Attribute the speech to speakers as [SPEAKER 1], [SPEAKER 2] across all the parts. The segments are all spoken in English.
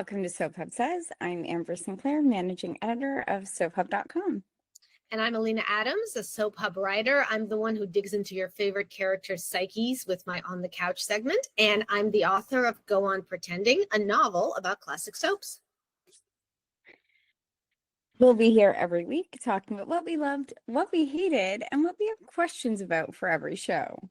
[SPEAKER 1] Welcome to Soap Hub Says. I'm Amber Sinclair, managing editor of soaphub.com.
[SPEAKER 2] And I'm Alina Adams, a Soap Hub writer. I'm the one who digs into your favorite characters' psyches with my On the Couch segment. And I'm the author of Go On Pretending, a novel about classic soaps.
[SPEAKER 1] We'll be here every week talking about what we loved, what we hated, and what we have questions about for every show.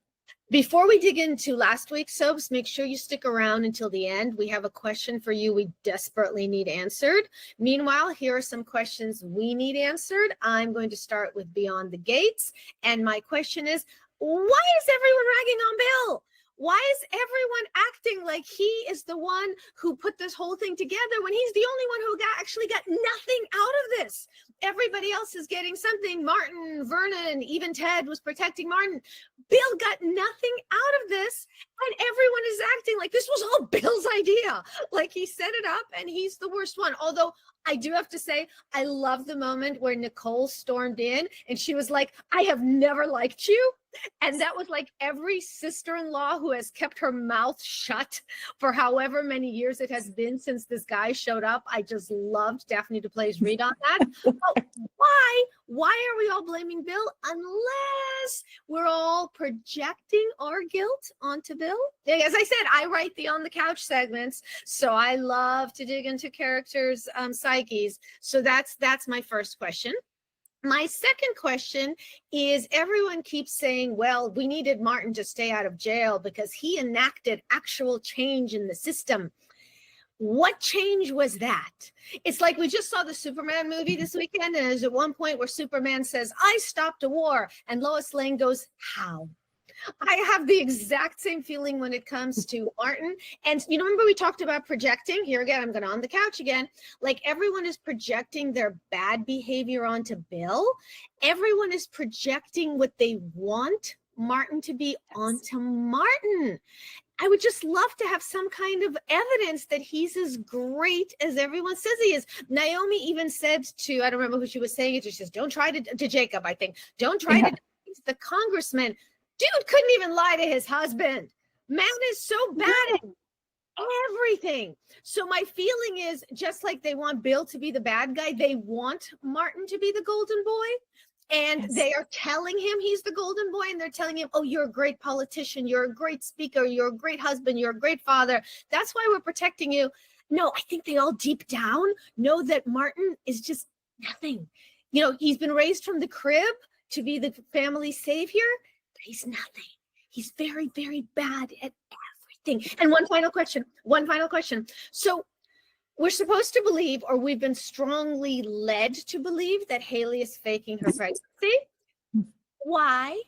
[SPEAKER 2] Before we dig into last week's soaps, make sure you stick around until the end. We have a question for you we desperately need answered. Meanwhile, here are some questions we need answered. I'm going to start with Beyond the Gates. And my question is, why is everyone ragging on Bill? Why is everyone acting like he is the one who put this whole thing together when he's the only one who actually got nothing out of this? Everybody else is getting something. Martin, Vernon, even Ted was protecting Martin. Bill got nothing out of this, and everyone is acting like this was all Bill's idea. Like he set it up, and he's the worst one. Although I do have to say, I love the moment where Nicole stormed in, and she was like, I have never liked you. And that was like every sister-in-law who has kept her mouth shut for however many years it has been since this guy showed up. I just loved Daphne DuPlais' read on that. But why are we all blaming Bill unless we're all projecting our guilt onto Bill? As I said, I write the On the Couch segments, so I love to dig into characters' psyches. So that's my first question. My second question is, everyone keeps saying, well, we needed Martin to stay out of jail because he enacted actual change in the system. What change was that? It's like we just saw the Superman movie this weekend, and there's at one point where Superman says, I stopped a war, and Lois Lane goes, how? I have the exact same feeling when it comes to Martin. And you know, remember we talked about projecting? Here again, I'm going on the couch again. Like everyone is projecting their bad behavior onto Bill. Everyone is projecting what they want Martin to be onto Martin. I would just love to have some kind of evidence that he's as great as everyone says he is. Naomi even said to, I don't remember who she was saying it to, she says, don't try to Jacob, I think, don't try to the congressman. Dude couldn't even lie to his husband. Man is so bad at everything. So my feeling is, just like they want Bill to be the bad guy, they want Martin to be the golden boy. And they are telling him he's the golden boy, and they're telling him, oh, you're a great politician, you're a great speaker, you're a great husband, you're a great father. That's why we're protecting you. No, I think they all deep down know that Martin is just nothing. You know, he's been raised from the crib to be the family savior. He's nothing. He's very, very bad at everything. And one final question. So we're supposed to believe, or we've been strongly led to believe, that Haley is faking her pregnancy. Why?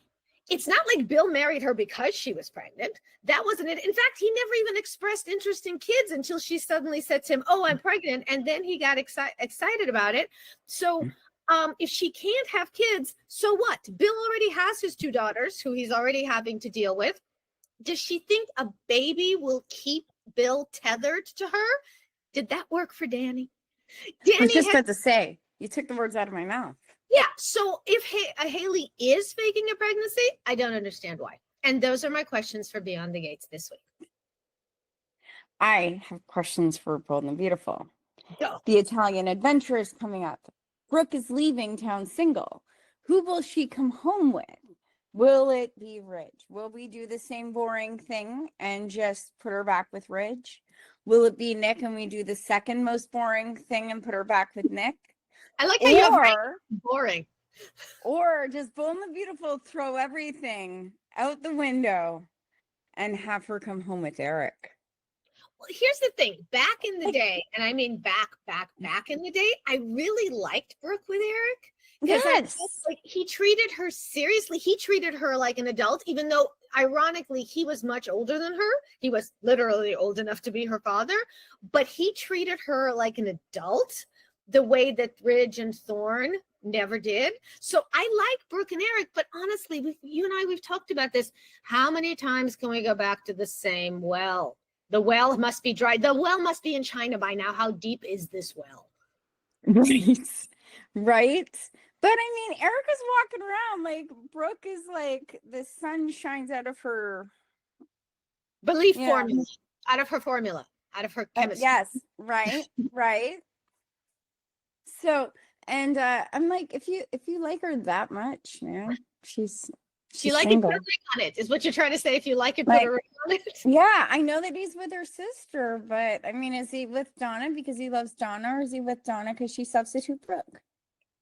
[SPEAKER 2] It's not like Bill married her because she was pregnant. That wasn't it. In fact, he never even expressed interest in kids until she suddenly said to him, oh, I'm pregnant. And then he got excited about it. So if she can't have kids, so what? Bill already has his two daughters who he's already having to deal with. Does she think a baby will keep Bill tethered to her? Did that work for Danny?
[SPEAKER 1] I was just about to say, you took the words out of my mouth.
[SPEAKER 2] Yeah, so if Haley is faking a pregnancy, I don't understand why. And those are my questions for Beyond the Gates this week.
[SPEAKER 1] I have questions for Bold and Beautiful.
[SPEAKER 2] Go.
[SPEAKER 1] The Italian Adventure is coming up. Brooke is leaving town single. Who will she come home with? Will it be Ridge? Will we do the same boring thing and just put her back with Ridge? Will it be Nick and we do the second most boring thing and put her back with Nick?
[SPEAKER 2] I like how you have boring.
[SPEAKER 1] Or just Bold and the Beautiful throw everything out the window and have her come home with Eric?
[SPEAKER 2] Well, here's the thing. Back in the day, and I mean back in the day, I really liked Brooke with Eric.
[SPEAKER 1] Yes.
[SPEAKER 2] Like, he treated her seriously. He treated her like an adult, even though, ironically, he was much older than her. He was literally old enough to be her father. But he treated her like an adult, the way that Ridge and Thorne never did. So I like Brooke and Eric, but honestly, you and I, we've talked about this. How many times can we go back to the same well? The well must be dry. The well must be in China by now. How deep is this well?
[SPEAKER 1] Right. But I mean, Erica's walking around like Brooke is like the sun shines out of her
[SPEAKER 2] belief formula, out of her formula. out of her chemistry.
[SPEAKER 1] Yes, right, right. So, and I'm like, if you like her that much, man, she's
[SPEAKER 2] If you like it, put a
[SPEAKER 1] single.
[SPEAKER 2] ring on it, is what you're trying to say. If you like it, put
[SPEAKER 1] Like,
[SPEAKER 2] a ring on it.
[SPEAKER 1] yeah, I know that he's with her sister, but I mean, is he with Donna because he loves Donna, or is he with Donna because she substitute Brooke?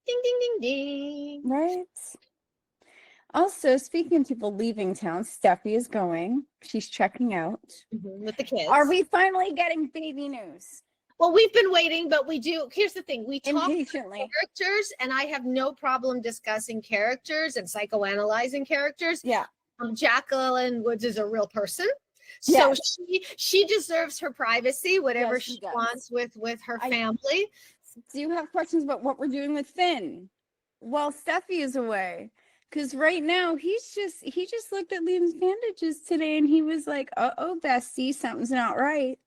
[SPEAKER 2] Ding, ding, ding, ding.
[SPEAKER 1] Right. Also, speaking of people leaving town, Steffi is going. She's checking out.
[SPEAKER 2] With the kids.
[SPEAKER 1] Are we finally getting baby news?
[SPEAKER 2] Well, we've been waiting, but we do. Here's the thing. We talk about
[SPEAKER 1] Impatiently.
[SPEAKER 2] characters, and I have no problem discussing characters and psychoanalyzing characters.
[SPEAKER 1] Yeah.
[SPEAKER 2] Jacqueline Woods is a real person. So
[SPEAKER 1] Yes.
[SPEAKER 2] she deserves her privacy, whatever
[SPEAKER 1] Yes, she
[SPEAKER 2] she
[SPEAKER 1] does.
[SPEAKER 2] wants with her family.
[SPEAKER 1] Do you have questions about what we're doing with Finn while Steffi is away? Because right now he just looked at Liam's bandages today and he was like, "Uh-oh, bestie, something's not right."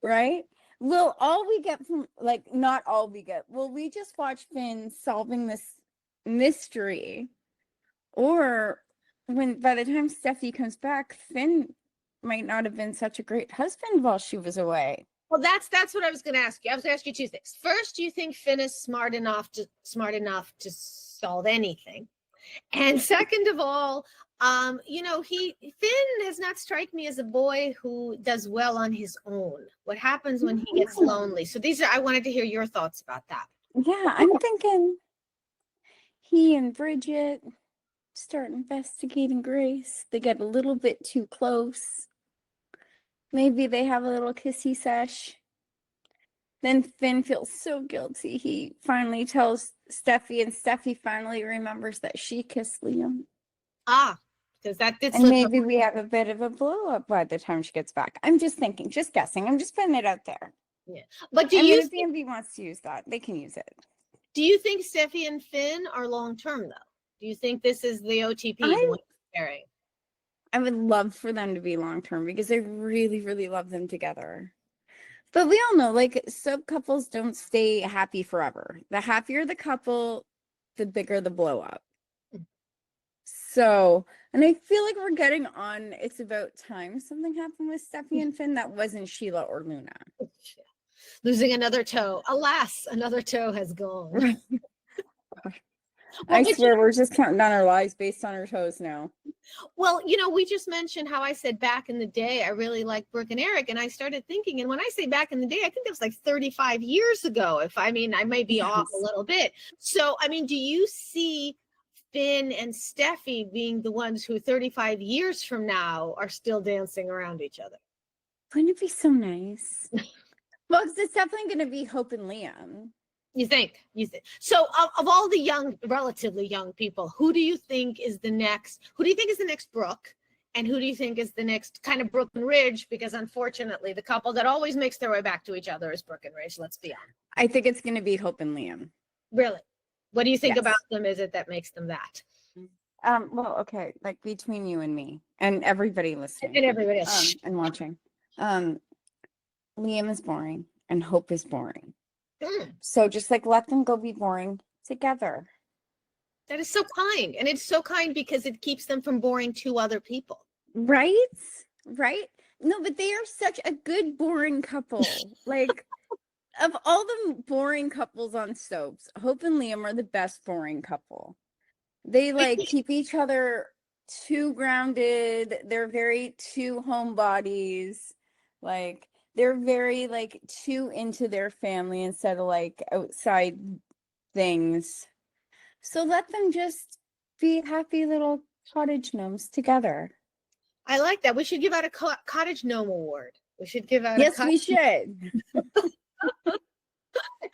[SPEAKER 1] Right? Will all we get from, like, not all we get, will we just watch Finn solving this mystery? Or when by the time Steffi comes back, Finn might not have been such a great husband while she was away.
[SPEAKER 2] Well, that's what I was going to ask you. I was going to ask you two things. First, do you think Finn is smart enough to solve anything? And second of all, Finn does not strike me as a boy who does well on his own. What happens when he gets lonely? So I wanted to hear your thoughts about that.
[SPEAKER 1] Yeah, I'm thinking he and Bridget start investigating Grace. They get a little bit too close. Maybe they have a little kissy sesh. Then Finn feels so guilty. He finally tells Steffi, and Steffi finally remembers that she kissed Liam.
[SPEAKER 2] Because that did
[SPEAKER 1] And maybe we have a bit of a blow up by the time she gets back. I'm just thinking, just guessing. I'm just putting it out there.
[SPEAKER 2] Yeah. But
[SPEAKER 1] if DMV wants to use that, they can use it.
[SPEAKER 2] Do you think Steffi and Finn are long term though? Do you think this is the OTP pairing?
[SPEAKER 1] I would love for them to be long term because I really, really love them together. But we all know, like, sub couples don't stay happy forever. The happier the couple, the bigger the blow up. So, and I feel like we're getting on. It's about time something happened with Steffi and Finn that wasn't Sheila or Luna.
[SPEAKER 2] Losing another toe. Alas, another toe has gone.
[SPEAKER 1] I swear we're just counting down our lives based on our toes now.
[SPEAKER 2] Well, we just mentioned how I said back in the day, I really liked Brooke and Eric. And I started thinking, and when I say back in the day, I think it was like 35 years ago. I may be off a little bit. So, do you see Finn and Steffi being the ones who 35 years from now are still dancing around each other?
[SPEAKER 1] Wouldn't it be so nice? Well, it's definitely going to be Hope and Liam.
[SPEAKER 2] You think? So of all the relatively young people, who do you think is the next Brooke? And who do you think is the next kind of Brooke and Ridge? Because unfortunately, the couple that always makes their way back to each other is Brooke and Ridge. Let's be honest.
[SPEAKER 1] I think it's going to be Hope and Liam.
[SPEAKER 2] Really? What do you think about them? Is it that makes them that?
[SPEAKER 1] Well, okay, like between you and me and everybody listening.
[SPEAKER 2] And everybody else.
[SPEAKER 1] And watching. Liam is boring and Hope is boring. So just like let them go be boring together.
[SPEAKER 2] That is so kind. And it's so kind because it keeps them from boring two other people.
[SPEAKER 1] Right? No, but they are such a good boring couple. Like, of all the boring couples on soaps, Hope and Liam are the best boring couple. They keep each other too grounded. They're very two homebodies. Like, they're very too into their family instead of outside things. So let them just be happy little cottage gnomes together.
[SPEAKER 2] I like that. We should give out a cottage gnome award. We should give out
[SPEAKER 1] we should.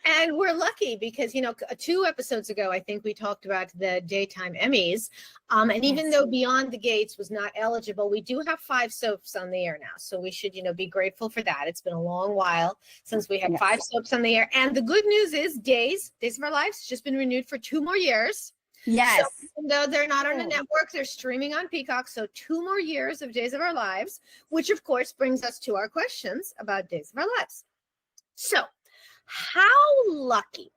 [SPEAKER 2] And we're lucky because, 2 episodes ago, I think we talked about the daytime Emmys. And even though Beyond the Gates was not eligible, we do have 5 soaps on the air now. So we should, be grateful for that. It's been a long while since we had 5 soaps on the air. And the good news is Days of Our Lives has just been renewed for 2 more years.
[SPEAKER 1] Yes.
[SPEAKER 2] So, even though they're not on a network, they're streaming on Peacock. So 2 more years of Days of Our Lives, which of course brings us to our questions about Days of Our Lives. So, how lucky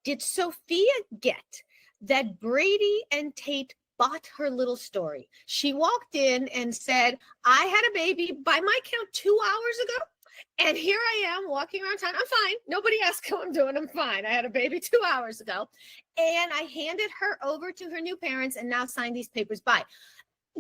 [SPEAKER 2] did Sophia get that Brady and Tate bought her little story? She walked in and said, I had a baby by my count 2 hours ago. And here I am walking around town. I'm fine. Nobody asked how I'm doing. I'm fine. I had a baby 2 hours ago. And I handed her over to her new parents and now signed these papers by.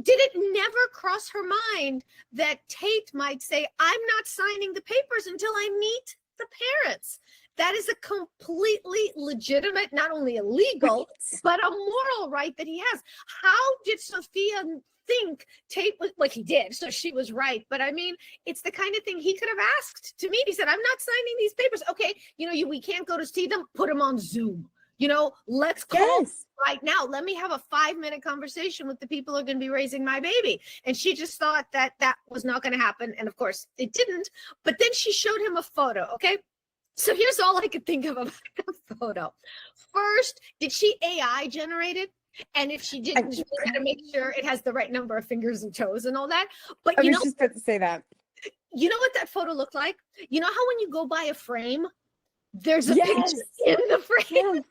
[SPEAKER 2] Did it never cross her mind that Tate might say, I'm not signing the papers until I meet the parents? That is a completely legitimate, not only illegal, but a moral right that he has. How did Sophia think Tate was, like he did, so she was right. But I mean, it's the kind of thing he could have asked to me. He said, I'm not signing these papers. Okay, we can't go to see them, put them on Zoom. Let's call right now. Let me have a 5-minute conversation with the people who are going to be raising my baby. And she just thought that was not going to happen. And of course it didn't. But then she showed him a photo. Okay. So here's all I could think of about the photo. First, did she AI generated? And if she didn't, you got to make sure it has the right number of fingers and toes and all that. But
[SPEAKER 1] I was just about to say that.
[SPEAKER 2] You know what that photo looked like? You know how when you go buy a frame, there's a picture in the frame?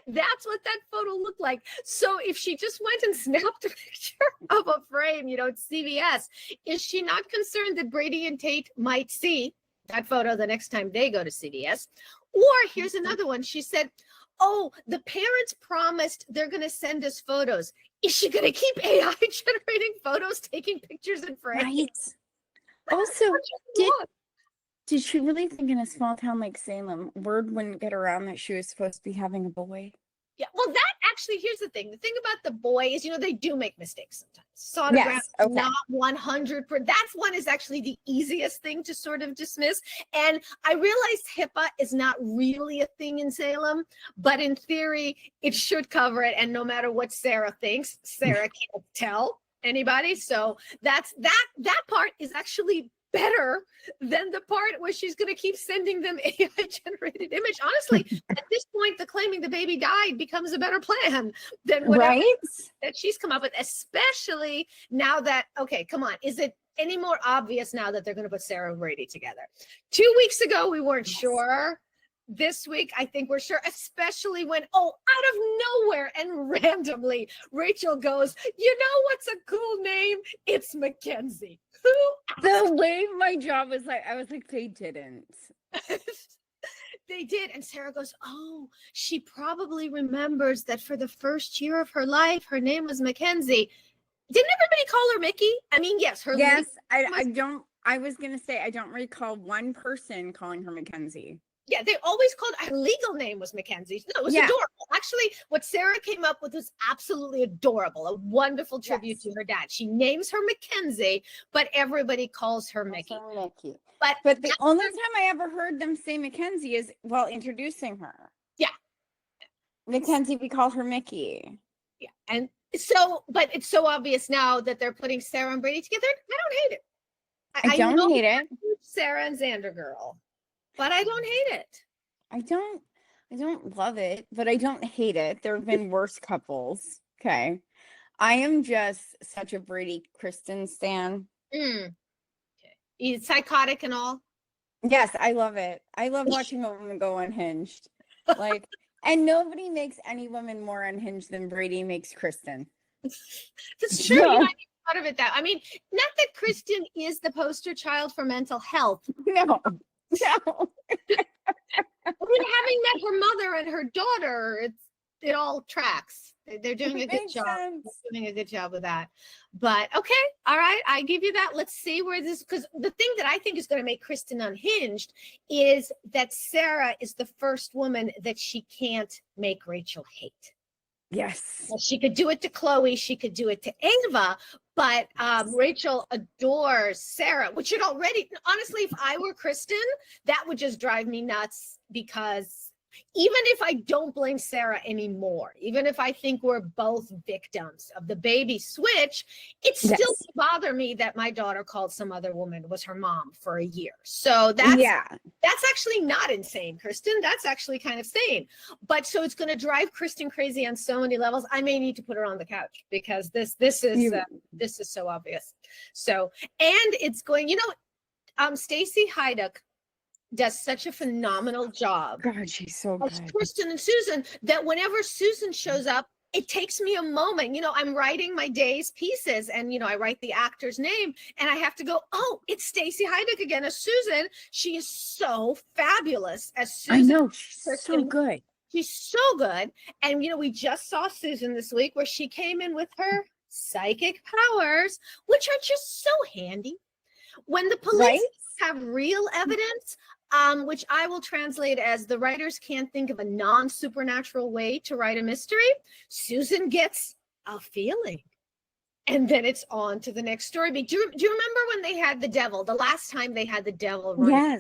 [SPEAKER 2] That's what that photo looked like. So if she just went and snapped a picture of a frame, at CVS, is she not concerned that Brady and Tate might see that photo the next time they go to CVS? Or here's another one. She said, oh, the parents promised they're going to send us photos. Is she going to keep AI generating photos, taking pictures in frames?
[SPEAKER 1] Right. Also, did she really think in a small town like Salem, word wouldn't get around that she was supposed to be having a boy?
[SPEAKER 2] Yeah, well, that actually, here's the thing. The thing about the boy is, they do make mistakes sometimes. Sonogram, not 100%. That one is actually the easiest thing to sort of dismiss. And I realized HIPAA is not really a thing in Salem, but in theory, it should cover it. And no matter what Sarah thinks, Sarah can't tell anybody. So that part is actually better than the part where she's going to keep sending them AI generated image. Honestly, at this point, the claiming the baby died becomes a better plan than whatever that she's come up with, especially now that, okay, come on. Is it any more obvious now that they're going to put Sarah and Brady together? 2 weeks ago, we weren't sure. This week, I think we're sure, especially when, out of nowhere and randomly, Rachel goes, what's a cool name? It's Mackenzie.
[SPEAKER 1] The way my job was like, I was like, they didn't.
[SPEAKER 2] They did. And Sarah goes, oh, she probably remembers that for the first year of her life, her name was Mackenzie. Didn't everybody call her Mickey? I mean, yes.
[SPEAKER 1] I was going to say, I don't recall one person calling her Mackenzie.
[SPEAKER 2] Yeah, they always called her legal name was Mackenzie. No, it was adorable. Actually, what Sarah came up with was absolutely adorable. A wonderful tribute to her dad. She names her Mackenzie, but everybody calls her Mickey. But
[SPEAKER 1] the only time I ever heard them say Mackenzie is while introducing her.
[SPEAKER 2] Yeah.
[SPEAKER 1] Mackenzie, we call her Mickey.
[SPEAKER 2] Yeah. And so, but it's so obvious now that they're putting Sarah and Brady together. I don't hate it.
[SPEAKER 1] I don't hate it.
[SPEAKER 2] Sarah and Xander girl. But I don't hate it.
[SPEAKER 1] I don't love it, but I don't hate it. There have been worse couples. Okay. I am just such a Brady Kristen stan.
[SPEAKER 2] Okay. He's psychotic and all.
[SPEAKER 1] Yes, I love it. I love watching a woman go unhinged. And nobody makes any woman more unhinged than Brady makes Kristen.
[SPEAKER 2] That's true. You might be part of it that. I mean, not that Kristen is the poster child for mental health.
[SPEAKER 1] No.
[SPEAKER 2] I mean, having met her mother and her daughter, it all tracks. They're doing a good job. They're doing a good job with that. But okay, all right, I give you that. Let's see where this, because the thing that I think is going to make Kristen unhinged is that Sarah is the first woman that she can't make Rachel hate.
[SPEAKER 1] Yes.
[SPEAKER 2] Well, she could do it to Chloe. She could do it to Ava. But Rachel adores Sarah, which should already, honestly, if I were Kristen, that would just drive me nuts, because even if I don't blame Sarah anymore, even if I think we're both victims of the baby switch, it still would bother me that my daughter called some other woman was her mom for a year. So that's actually not insane, Kristen. That's actually kind of sane. But so it's going to drive Kristen crazy on so many levels. I may need to put her on the couch, because this is so obvious. So, and it's going, Stacey Heiduck does such a phenomenal job.
[SPEAKER 1] God, she's so good.
[SPEAKER 2] Kristen and Susan, that whenever Susan shows up, it takes me a moment. I'm writing my day's pieces, and I write the actor's name, and I have to go, oh, it's Stacey Heideck again as Susan. She is so fabulous as Susan.
[SPEAKER 1] I know, she's so good.
[SPEAKER 2] She's so good. And we just saw Susan this week, where she came in with her psychic powers, which are just so handy. When the police have real evidence, which I will translate as the writers can't think of a non-supernatural way to write a mystery, Susan gets a feeling. And then it's on to the next story. But do you remember when they had the devil, the last time they had the devil run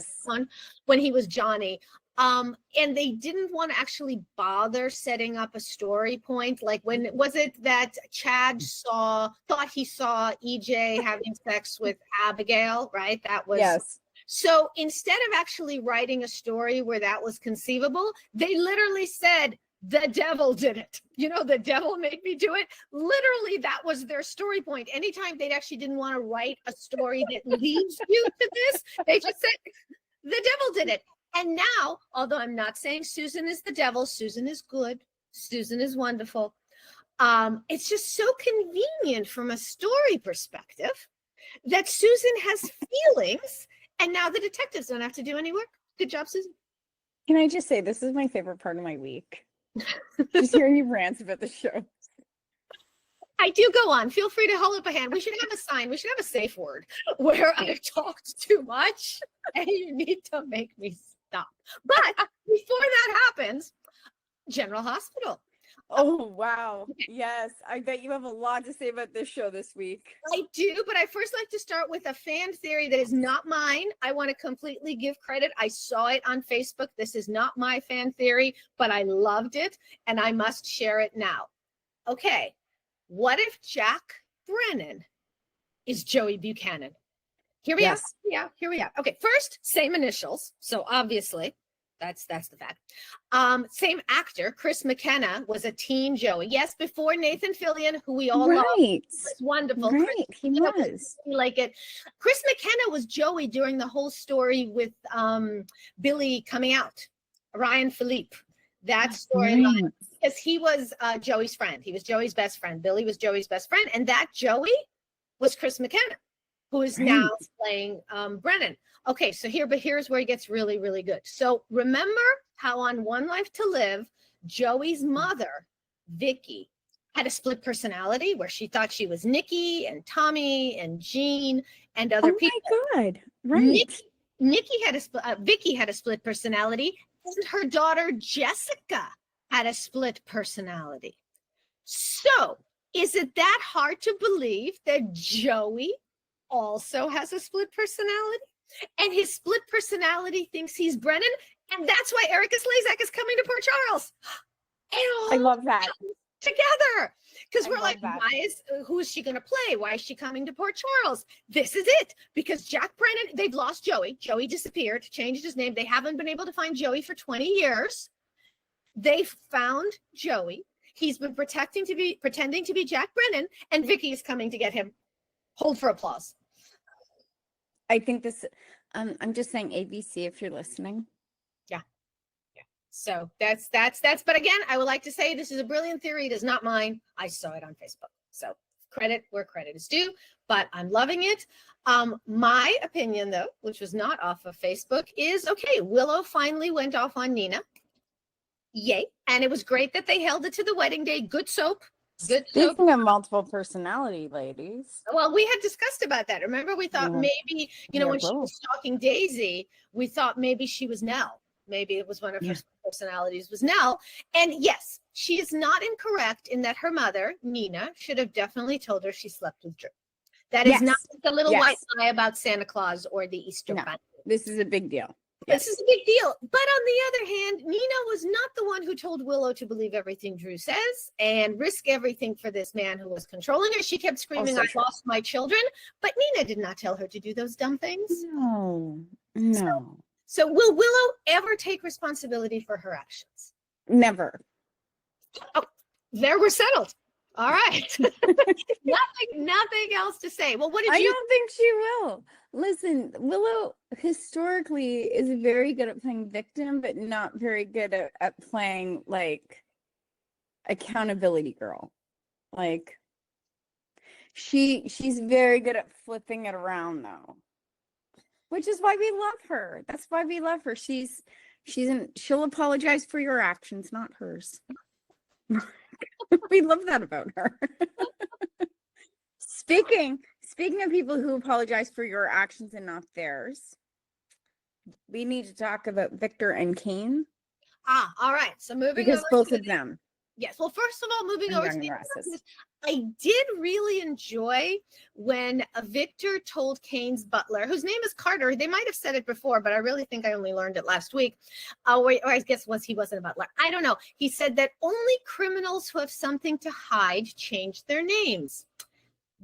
[SPEAKER 2] when he was Johnny? And they didn't want to actually bother setting up a story point. Like, when was it that Chad thought he saw EJ having sex with Abigail, right? That was So instead of actually writing a story where that was conceivable, they literally said, the devil did it. The devil made me do it. Literally, that was their story point. Anytime they actually didn't want to write a story that leads you to this, they just said, the devil did it. And now, although I'm not saying Susan is the devil, Susan is good. Susan is wonderful. It's just so convenient from a story perspective that Susan has feelings, and now the detectives don't have to do any work. Good job, Susan.
[SPEAKER 1] Can I just say, this is my favorite part of my week. Just hearing you rant about the show.
[SPEAKER 2] I do go on. Feel free to hold up a hand. We should have a sign. We should have a safe word where I've talked too much and you need to make me stop. But before that happens, General Hospital.
[SPEAKER 1] Oh, wow. Yes. I bet you have a lot to say about this show this week.
[SPEAKER 2] I do, but I first like to start with a fan theory that is not mine. I want to completely give credit. I saw it on Facebook. This is not my fan theory, but I loved it, and I must share it now. Okay. What if Jack Brennan is Joey Buchanan? Here we are. Here we are. Okay. First, same initials. So obviously, that's the fact. Same actor, Chris McKenna, was a teen Joey. Yes, before Nathan Fillion, who we all love. Was wonderful.
[SPEAKER 1] Right,
[SPEAKER 2] Chris
[SPEAKER 1] he was.
[SPEAKER 2] Like it. Chris McKenna was Joey during the whole story with Billy coming out, Ryan Philippe. That storyline, because he was Joey's friend. He was Joey's best friend. Billy was Joey's best friend, and that Joey was Chris McKenna, who is now playing Brennan. Okay, so here's where it gets really, really good. So remember how on One Life to Live, Joey's mother, Vicky, had a split personality where she thought she was Nikki and Tommy and Jean and other people.
[SPEAKER 1] Oh my God! Right.
[SPEAKER 2] Vicky had a split personality, and her daughter Jessica had a split personality. So is it that hard to believe that Joey also has a split personality? And his split personality thinks he's Brennan, and that's why Erica Slezak is coming to Port Charles.
[SPEAKER 1] I love that.
[SPEAKER 2] Together, because we're like, who is she going to play? Why is she coming to Port Charles? This is it, because Jack Brennan, they've lost Joey. Joey disappeared, changed his name. They haven't been able to find Joey for 20 years. They found Joey. He's been pretending to be Jack Brennan, and Vicky is coming to get him. Hold for applause.
[SPEAKER 1] I think this, I'm just saying ABC if you're listening.
[SPEAKER 2] Yeah. So that's, but again, I would like to say this is a brilliant theory. It is not mine. I saw it on Facebook. So credit where credit is due, but I'm loving it. My opinion though, which was not off of Facebook, is okay. Willow finally went off on Nina. Yay. And it was great that they held it to the wedding day. Good soap.
[SPEAKER 1] Speaking of multiple personality, ladies.
[SPEAKER 2] Well, we had discussed about that. Remember, we thought maybe, when she was stalking Daisy, we thought maybe she was Nell. Maybe it was one of her personalities was Nell. And yes, she is not incorrect in that her mother, Nina, should have definitely told her she slept with Drew. That is not the little white lie about Santa Claus or the Easter Bunny.
[SPEAKER 1] This is a big deal.
[SPEAKER 2] This is a big deal. But on the other hand, Nina was not the one who told Willow to believe everything Drew says and risk everything for this man who was controlling her. She kept screaming, I lost my children. But Nina did not tell her to do those dumb things.
[SPEAKER 1] No.
[SPEAKER 2] So will Willow ever take responsibility for her actions?
[SPEAKER 1] Never.
[SPEAKER 2] Oh, there we're settled. All right. nothing else to say. Well, what did you?
[SPEAKER 1] I don't think she will. Listen, Willow historically is very good at playing victim, but not very good at playing like accountability girl. Like, she's very good at flipping it around though, which is why we love her. That's why we love her. She'll apologize for your actions, not hers. We love that about her. Speaking of people who apologize for your actions and not theirs, we need to talk about Victor and Kane.
[SPEAKER 2] All right. So moving
[SPEAKER 1] because
[SPEAKER 2] over
[SPEAKER 1] both
[SPEAKER 2] to
[SPEAKER 1] of them.
[SPEAKER 2] Yes. Well, first of all, moving
[SPEAKER 1] are
[SPEAKER 2] over to
[SPEAKER 1] young
[SPEAKER 2] the
[SPEAKER 1] and restless.
[SPEAKER 2] I did really enjoy when Victor told Kane's butler, whose name is Carter. They might have said it before, but I really think I only learned it last week. Or I guess he wasn't a butler. I don't know. He said that only criminals who have something to hide change their names.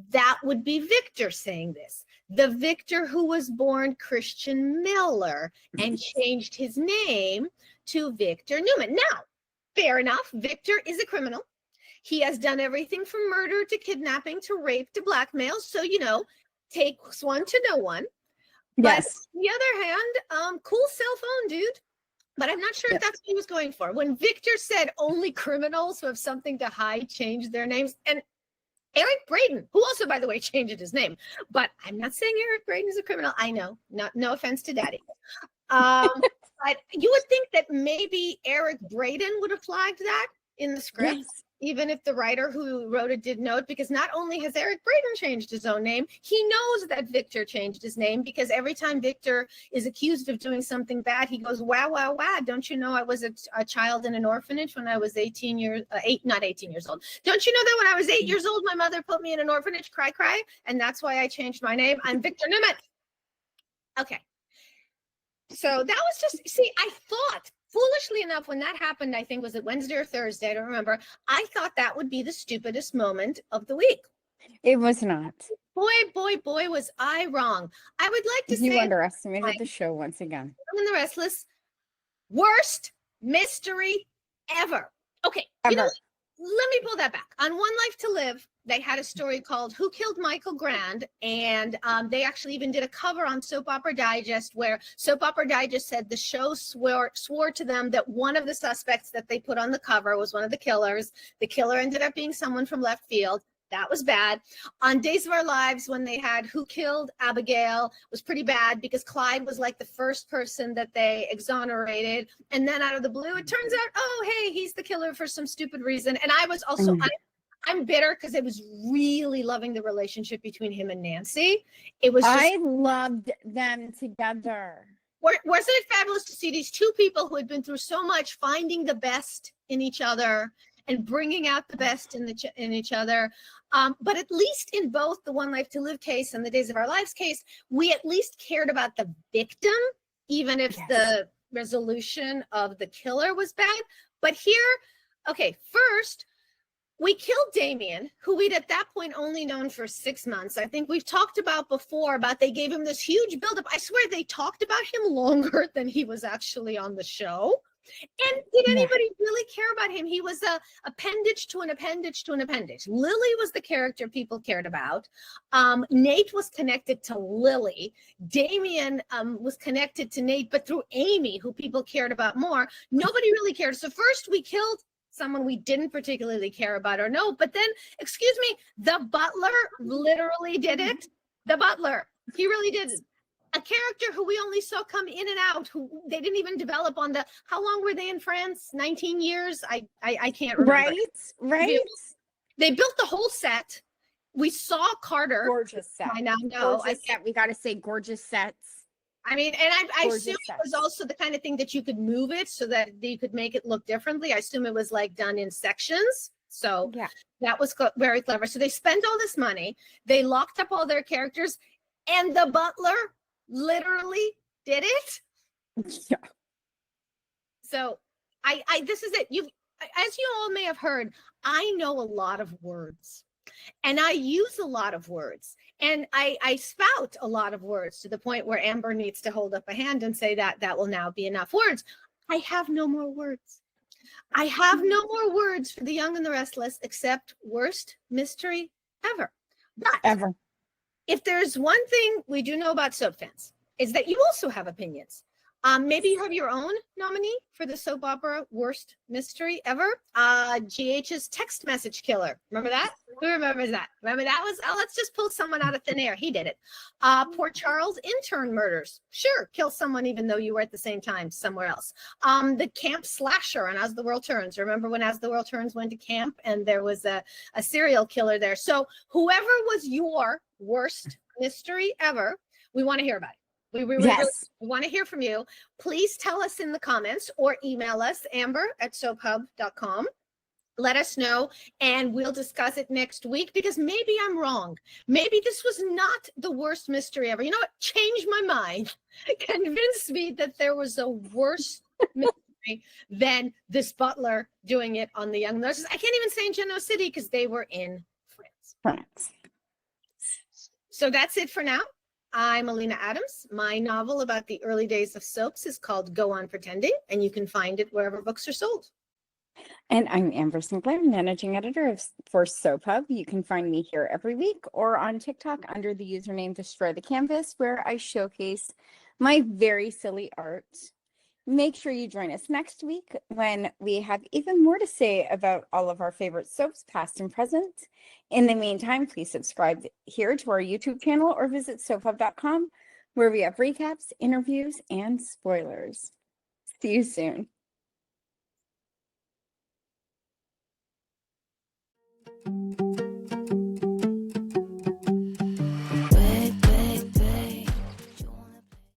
[SPEAKER 2] That would be Victor saying this. The Victor who was born Christian Miller and changed his name to Victor Newman. Now, fair enough. Victor is a criminal. He has done everything from murder to kidnapping to rape to blackmail. So, takes one to know one.
[SPEAKER 1] Yes.
[SPEAKER 2] But on the other hand, cool cell phone, dude. But I'm not sure if that's what he was going for. When Victor said only criminals who have something to hide change their names, and Eric Braeden, who also, by the way, changed his name, but I'm not saying Eric Braeden is a criminal. I know, no offense to Daddy. But you would think that maybe Eric Braeden would have flagged that in the script,
[SPEAKER 1] Yes.
[SPEAKER 2] even if the writer who wrote it did note, because not only has Eric Braeden changed his own name, he knows that Victor changed his name, because every time Victor is accused of doing something bad, he goes, wow, wow, wow. Don't you know I was a child in an orphanage when I was not 18 years old. Don't you know that when I was 8 years old, my mother put me in an orphanage, cry, cry. And that's why I changed my name. I'm Victor Newman. Okay. So that was just, I thought, foolishly enough, when that happened, I think, was it Wednesday or Thursday? I don't remember. I thought that would be the stupidest moment of the week.
[SPEAKER 1] It was not.
[SPEAKER 2] Boy, was I wrong. I would like to say
[SPEAKER 1] you underestimated the show once again.
[SPEAKER 2] In the Restless, worst mystery ever. Okay,
[SPEAKER 1] Ever.
[SPEAKER 2] Let me pull that back. On One Life to Live, they had a story called Who Killed Michael Grand? And they actually even did a cover on Soap Opera Digest, where Soap Opera Digest said the show swore to them that one of the suspects that they put on the cover was one of the killers. The killer ended up being someone from left field. That was bad. On Days of Our Lives, when they had Who Killed Abigail, was pretty bad, because Clyde was like the first person that they exonerated. And then out of the blue, it turns out, oh, hey, he's the killer for some stupid reason. And I was also, I'm bitter, because I was really loving the relationship between him and Nancy. It was
[SPEAKER 1] I loved them together.
[SPEAKER 2] Wasn't it fabulous to see these two people who had been through so much, finding the best in each other and bringing out the best in each other. But at least in both the One Life to Live case and the Days of Our Lives case, we at least cared about the victim, even if the resolution of the killer was bad. But here, okay, first, we killed Damien, who we'd at that point only known for 6 months. I think we've talked about before about they gave him this huge buildup. I swear they talked about him longer than he was actually on the show. And did anybody really care about him? He was a appendage to an appendage to an appendage. Lily was the character people cared about. Nate was connected to Lily. Damien was connected to Nate, but through Amy, who people cared about more. Nobody really cared. So first we killed someone we didn't particularly care about or know, but then, excuse me, the butler literally did it. The butler, he really did it. A character who we only saw come in and out, who they didn't even develop on the, how long were they in France? 19 years? I can't remember.
[SPEAKER 1] Right.
[SPEAKER 2] They built the whole set. We saw Carter.
[SPEAKER 1] Gorgeous set.
[SPEAKER 2] I now know.
[SPEAKER 1] We got to say gorgeous sets.
[SPEAKER 2] I mean, and I assume it was also the kind of thing that you could move it so that you could make it look differently. I assume it was like done in sections. So that was very clever. So they spent all this money. They locked up all their characters, and the butler literally did it.
[SPEAKER 1] Yeah.
[SPEAKER 2] So this is it. As you all may have heard, I know a lot of words, and I use a lot of words, and I spout a lot of words, to the point where Amber needs to hold up a hand and say that will now be enough words. I have no more words. I have no more words for The Young and the Restless, except worst mystery ever. But if there's one thing we do know about soap fans, is that you also have opinions. Maybe you have your own nominee for the soap opera worst mystery ever. GH's text message killer. Remember that? Who remembers that? Remember that was, oh, let's just pull someone out of thin air. He did it. Poor Charles intern murders. Sure, kill someone even though you were at the same time somewhere else. The camp slasher on As the World Turns. Remember when As the World Turns went to camp and there was a serial killer there. So whoever was your worst mystery ever, we want to hear about it. We
[SPEAKER 1] Yes.
[SPEAKER 2] really want to hear from you. Please tell us in the comments or email us, amber@soaphub.com. Let us know, and we'll discuss it next week, because maybe I'm wrong. Maybe this was not the worst mystery ever. You know what? Change my mind. Convince me that there was a worse mystery than this butler doing it on the young nurses. I can't even say in Genoa City because they were in France. So that's it for now. I'm Alina Adams. My novel about the early days of soaps is called Go On Pretending, and you can find it wherever books are sold.
[SPEAKER 1] And I'm Amber Sinclair, managing editor for Soap Hub. You can find me here every week or on TikTok under the username Destroy the Canvas, where I showcase my very silly art. Make sure you join us next week when we have even more to say about all of our favorite soaps, past and present. In the meantime, please subscribe here to our YouTube channel or visit soaphub.com, where we have recaps, interviews, and spoilers. See you soon.